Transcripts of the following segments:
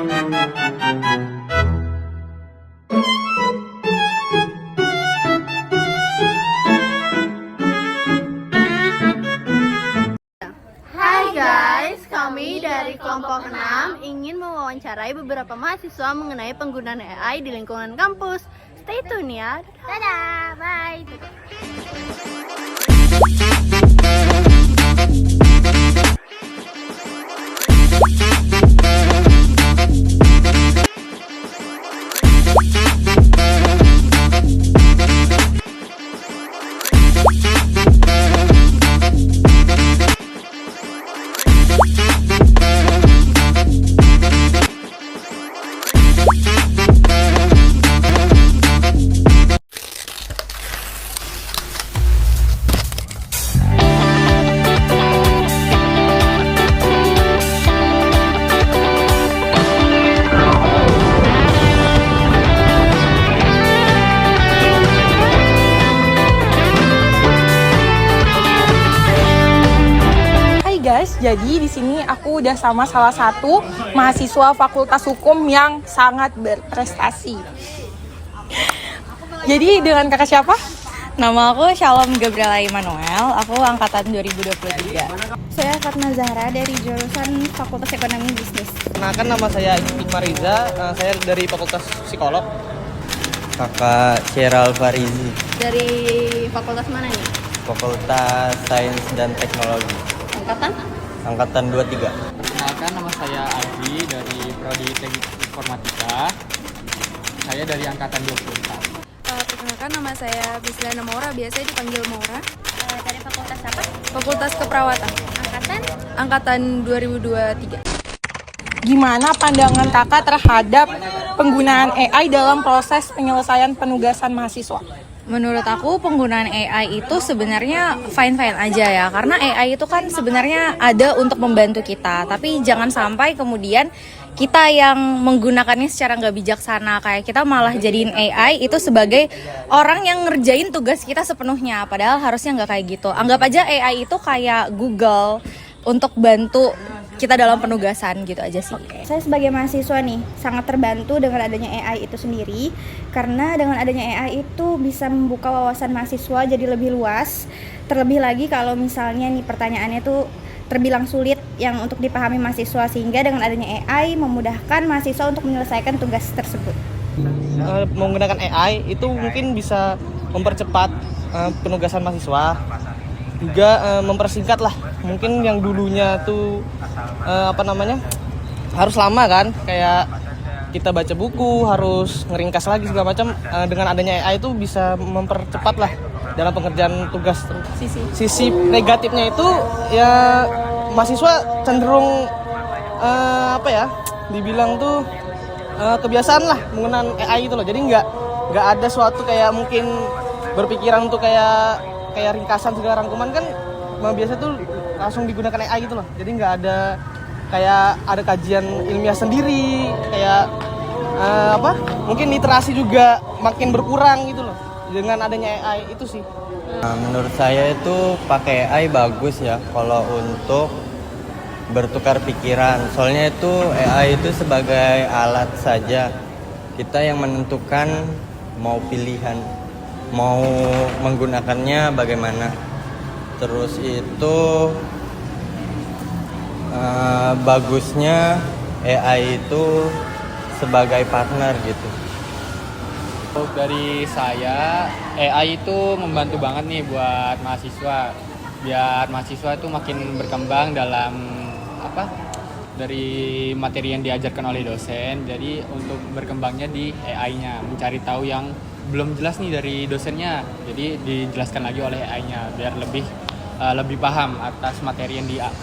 Hai guys, kami dari kelompok 6 ingin mewawancarai beberapa mahasiswa mengenai penggunaan AI di lingkungan kampus. Stay tune ya. Dadah, bye. Jadi di sini aku udah sama salah satu mahasiswa Fakultas Hukum yang sangat berprestasi. Jadi dengan kakak siapa? Nama aku Shalom Gabriela Immanuel, aku angkatan 2023. Saya Fatma Zahra dari jurusan Fakultas Ekonomi Bisnis. Kenalkan, nama saya Iqmar Riza, saya dari Fakultas Psikolog. Kakak Sheral Farizi. Dari fakultas mana nih? Fakultas Sains dan Teknologi. Angkatan 23. Perkenalkan, nama saya Adi dari Prodi Teknik Informatika. Saya dari angkatan 24. Perkenalkan, nama saya Bislana Maura, biasanya dipanggil Maura. Dari fakultas apa? Fakultas Keperawatan. Angkatan 2023. Gimana pandangan kakak terhadap penggunaan AI dalam proses penyelesaian penugasan mahasiswa? Menurut aku penggunaan AI itu sebenarnya fine-fine aja ya, karena AI itu kan sebenarnya ada untuk membantu kita, tapi jangan sampai kemudian kita yang menggunakannya secara nggak bijaksana, kayak kita malah jadiin AI itu sebagai orang yang ngerjain tugas kita sepenuhnya, padahal harusnya nggak kayak gitu. Anggap aja AI itu kayak Google untuk bantu kita dalam penugasan gitu aja sih. Saya sebagai mahasiswa nih sangat terbantu dengan adanya AI itu sendiri, karena dengan adanya AI itu bisa membuka wawasan mahasiswa jadi lebih luas. Terlebih lagi kalau misalnya nih pertanyaannya tuh terbilang sulit yang untuk dipahami mahasiswa, sehingga dengan adanya AI memudahkan mahasiswa untuk menyelesaikan tugas tersebut. Menggunakan AI itu mungkin bisa mempercepat penugasan mahasiswa, juga mempersingkat lah. Mungkin yang dulunya tuh harus lama kan, kayak kita baca buku harus ngeringkas lagi segala macam. Dengan adanya AI itu bisa mempercepat lah dalam pengerjaan tugas. Sisi negatifnya itu ya mahasiswa cenderung dibilang tuh kebiasaan lah menggunakan AI itu loh. Jadi nggak ada suatu kayak mungkin berpikiran untuk kayak ringkasan segala rangkuman kan biasa tuh langsung digunakan AI gitu loh. Jadi nggak ada kayak ada kajian ilmiah sendiri, kayak mungkin literasi juga makin berkurang gitu loh dengan adanya AI itu sih. Menurut saya itu pakai AI bagus ya kalau untuk bertukar pikiran. Soalnya itu AI itu sebagai alat saja. Kita yang menentukan mau pilihan, mau menggunakannya bagaimana. Terus itu bagusnya AI itu sebagai partner gitu. Dari saya, AI itu membantu banget nih buat mahasiswa. Biar mahasiswa itu makin berkembang dalam dari materi yang diajarkan oleh dosen. Jadi untuk berkembangnya di AI-nya, mencari tahu yang belum jelas nih dari dosennya. Jadi dijelaskan lagi oleh AI-nya biar lebih paham atas materi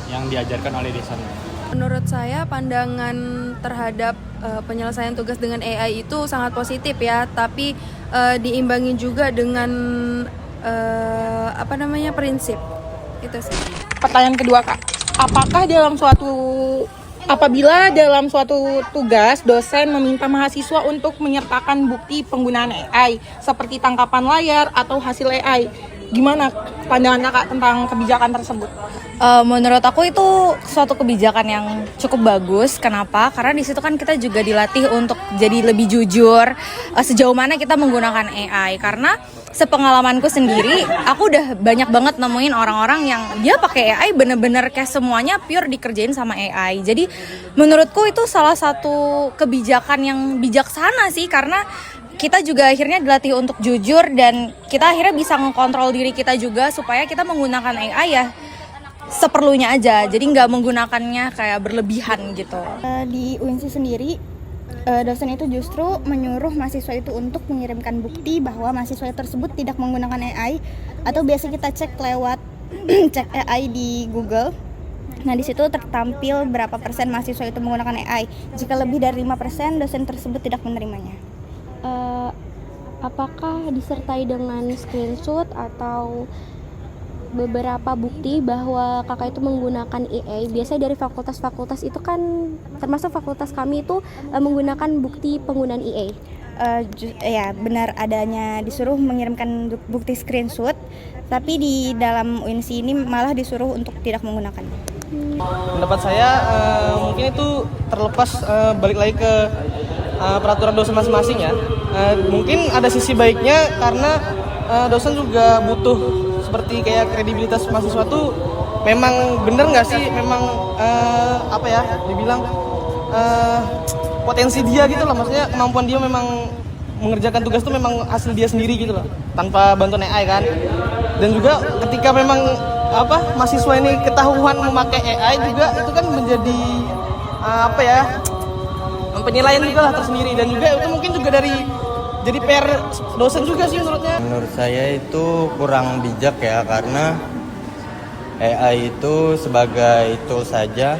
yang diajarkan oleh dosen. Menurut saya pandangan terhadap penyelesaian tugas dengan AI itu sangat positif ya, tapi diimbangi juga dengan prinsip. Itu sih. Pertanyaan kedua kak, apabila dalam suatu tugas dosen meminta mahasiswa untuk menyertakan bukti penggunaan AI seperti tangkapan layar atau hasil AI, gimana pandangan kakak tentang kebijakan tersebut? Menurut aku itu suatu kebijakan yang cukup bagus. Kenapa? Karena di situ kan kita juga dilatih untuk jadi lebih jujur sejauh mana kita menggunakan AI. Karena sepengalamanku sendiri, aku udah banyak banget nemuin orang-orang yang dia pakai AI bener-bener kayak semuanya pure dikerjain sama AI. Jadi menurutku itu salah satu kebijakan yang bijaksana sih, karena kita juga akhirnya dilatih untuk jujur dan kita akhirnya bisa ngekontrol diri kita juga supaya kita menggunakan AI ya seperlunya aja, jadi nggak menggunakannya kayak berlebihan gitu. Di UNSI sendiri, dosen itu justru menyuruh mahasiswa itu untuk mengirimkan bukti bahwa mahasiswa tersebut tidak menggunakan AI, atau biasa kita cek lewat cek AI di Google. Nah, di situ tertampil berapa persen mahasiswa itu menggunakan AI. Jika lebih dari 5%, dosen tersebut tidak menerimanya. Apakah disertai dengan screenshot atau beberapa bukti bahwa kakak itu menggunakan AI? Biasanya dari fakultas-fakultas itu kan, termasuk fakultas kami itu menggunakan bukti penggunaan AI. Ya, benar adanya disuruh mengirimkan bukti screenshot, tapi di dalam UNSI ini malah disuruh untuk tidak menggunakannya. Pendapat saya mungkin itu terlepas balik lagi ke peraturan dosen masing-masing ya. Mungkin ada sisi baiknya karena dosen juga butuh seperti kayak kredibilitas mahasiswa tuh memang bener nggak sih, memang apa ya dibilang potensi dia gitu loh, maksudnya kemampuan dia memang mengerjakan tugas tuh memang hasil dia sendiri gitu loh, tanpa bantuan AI kan. Dan juga ketika memang mahasiswa ini ketahuan memakai AI juga, itu kan menjadi penilaian juga lah tersendiri, dan juga itu mungkin juga dari jadi PR dosen juga sih menurutnya. Menurut saya itu kurang bijak ya, karena AI itu sebagai tool saja,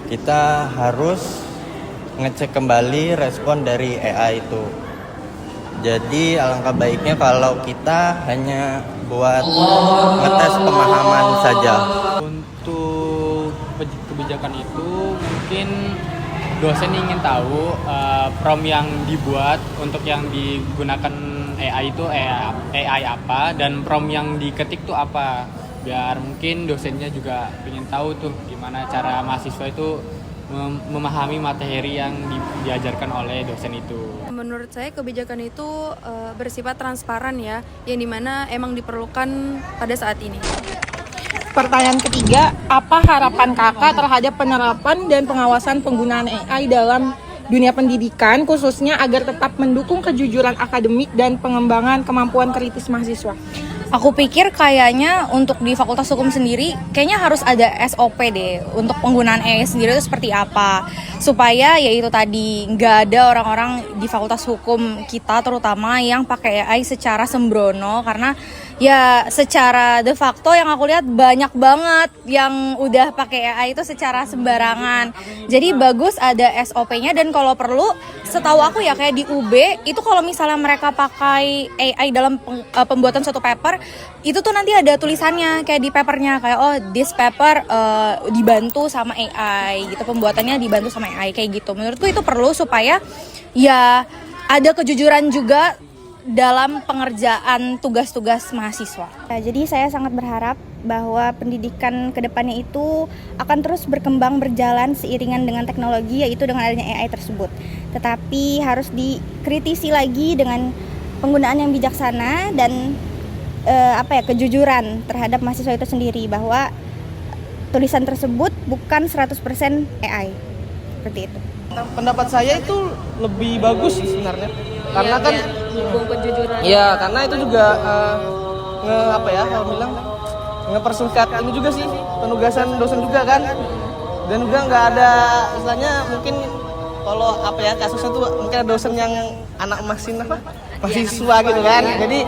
kita harus ngecek kembali respon dari AI itu. Jadi alangkah baiknya kalau kita hanya buat ngetes pemahaman saja. Untuk kebijakan itu mungkin dosen ingin tahu prompt yang dibuat untuk yang digunakan AI itu AI apa, dan prompt yang diketik tuh apa, biar mungkin dosennya juga ingin tahu tuh gimana cara mahasiswa itu memahami materi yang diajarkan oleh dosen itu. Menurut saya kebijakan itu bersifat transparan ya, yang dimana emang diperlukan pada saat ini. Pertanyaan ketiga, apa harapan kakak terhadap penerapan dan pengawasan penggunaan AI dalam dunia pendidikan, khususnya agar tetap mendukung kejujuran akademik dan pengembangan kemampuan kritis mahasiswa? Aku pikir kayaknya untuk di Fakultas Hukum sendiri kayaknya harus ada SOP deh untuk penggunaan AI sendiri itu seperti apa, supaya ya itu tadi nggak ada orang-orang di Fakultas Hukum kita terutama yang pakai AI secara sembrono, karena ya secara de facto yang aku lihat banyak banget yang udah pakai AI itu secara sembarangan. Jadi bagus ada SOP-nya, dan kalau perlu setahu aku ya kayak di UB itu kalau misalnya mereka pakai AI dalam pembuatan suatu paper, itu tuh nanti ada tulisannya kayak di papernya kayak this paper dibantu sama AI gitu, pembuatannya dibantu sama AI kayak gitu. Menurutku itu perlu supaya ya ada kejujuran juga dalam pengerjaan tugas-tugas mahasiswa. Nah, jadi saya sangat berharap bahwa pendidikan kedepannya itu akan terus berkembang berjalan seiringan dengan teknologi, yaitu dengan adanya AI tersebut. Tetapi harus dikritisi lagi dengan penggunaan yang bijaksana dan kejujuran terhadap mahasiswa itu sendiri, bahwa tulisan tersebut bukan 100% AI. Seperti itu. Pendapat saya itu lebih bagus sih sebenarnya, karena kan iya, karena itu juga ngepersingkat ini juga sih penugasan dosen juga kan, dan juga nggak ada istilahnya mungkin kalau kasusnya tuh mungkin ada dosen yang anak mahasiswa gitu kan, jadi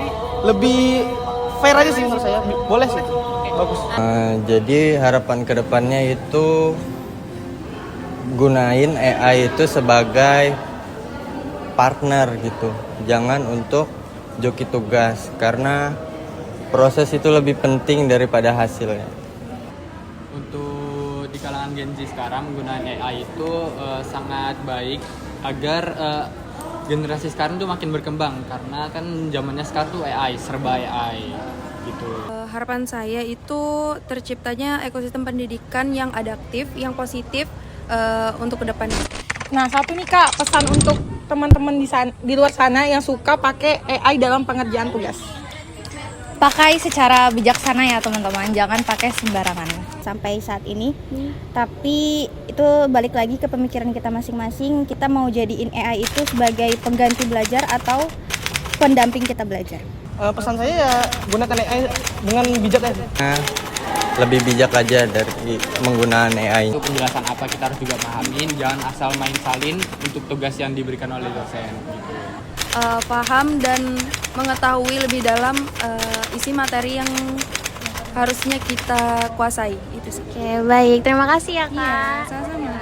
lebih fair aja sih menurut saya, boleh sih, bagus. Jadi harapan kedepannya itu gunain AI itu sebagai partner gitu, jangan untuk joki tugas, karena proses itu lebih penting daripada hasilnya. Untuk di kalangan Gen Z sekarang menggunakan AI itu sangat baik agar generasi sekarang tuh makin berkembang, karena kan zamannya sekarang tuh AI, serba AI gitu. Harapan saya itu terciptanya ekosistem pendidikan yang adaptif, yang positif untuk kedepannya. Nah, satu nih Kak, pesan untuk teman-teman di luar sana yang suka pakai AI dalam pengerjaan tugas. Pakai secara bijaksana ya teman-teman, jangan pakai sembarangan. Sampai saat ini. Tapi itu balik lagi ke pemikiran kita masing-masing. Kita mau jadiin AI itu sebagai pengganti belajar atau pendamping kita belajar. Pesan saya ya gunakan AI dengan bijak aja. Lebih bijak aja dari penggunaan AI. Untuk penjelasan apa kita harus juga pahamin, jangan asal main salin untuk tugas yang diberikan oleh dosen gitu. Paham dan mengetahui lebih dalam isi materi yang harusnya kita kuasai itu sih. Oke, baik. Terima kasih ya, Kak. Iya, sama-sama.